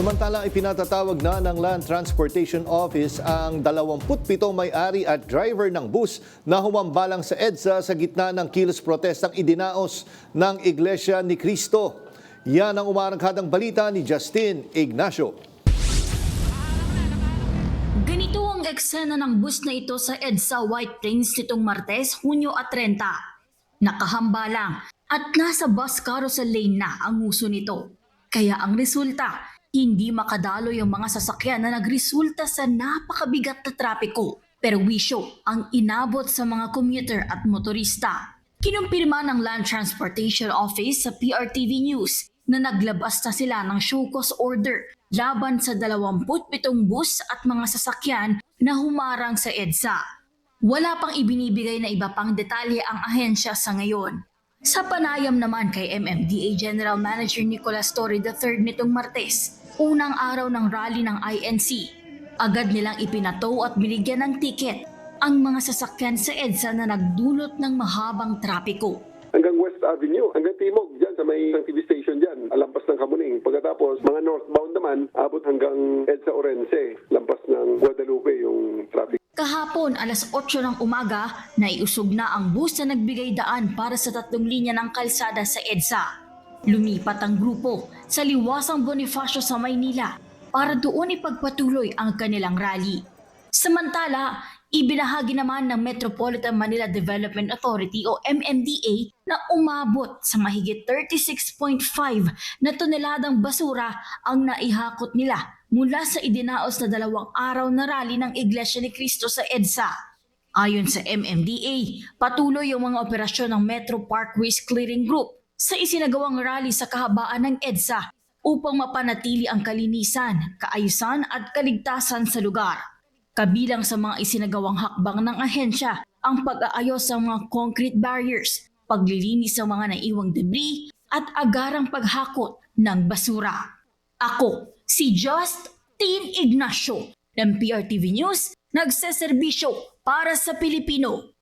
Samantala, ipinatatawag na ng Land Transportation Office ang 27 may-ari at driver ng bus na humambalang sa EDSA sa gitna ng kilos protestang idinaos ng Iglesia ni Cristo. Yan ang umarangkadang balita ni Justin Ignacio. Ganito ang eksena ng bus na ito sa EDSA White Plains nitong Martes, Hunyo at 30. Nakahambalang at nasa bus carousel lane na ang uso nito. Kaya ang resulta, hindi makadaloy ang mga sasakyan na nagresulta sa napakabigat na trapiko. Perwisyo ang inabot sa mga commuter at motorista. Kinumpirma ng Land Transportation Office sa PRTV News na naglabas na sila ng show cause order laban sa 27 bus at mga sasakyan na humarang sa EDSA. Wala pang ibinibigay na iba pang detalye ang ahensya sa ngayon. Sa panayam naman kay MMDA General Manager Nicolas Torre III nitong Martes, unang araw ng rally ng INC, agad nilang ipinato at binigyan ng tiket ang mga sasakyan sa EDSA na nagdulot ng mahabang trapiko. Hanggang West Avenue, hanggang Timog, dyan sa may TV station dyan, lampas ng Kamuning. Pagkatapos, mga northbound naman, abot hanggang EDSA Orense, lampas ng Guadalupe yung traffic. Kahapon, alas 8 ng umaga, naiusog na ang bus na nagbigay daan para sa 3 linya ng kalsada sa EDSA. Lumipat ang grupo sa Liwasang Bonifacio sa Maynila para doon ipagpatuloy ang kanilang rally. Samantala, ibinahagi naman ng Metropolitan Manila Development Authority o MMDA na umabot sa mahigit 36.5 na toneladang basura ang naihakot nila mula sa idinaos na 2 araw na rally ng Iglesia ni Cristo sa EDSA. Ayon sa MMDA, patuloy ang mga operasyon ng Metro Parkways Clearing Group sa isinagawang rally sa kahabaan ng EDSA upang mapanatili ang kalinisan, kaayusan at kaligtasan sa lugar. Kabilang sa mga isinagawang hakbang ng ahensya ang pag-aayos ng mga concrete barriers, paglilinis ng mga naiwang debris at agarang paghakot ng basura. Ako, si Justin Ignacio ng PRTV News, nagseserbisyo para sa Pilipino.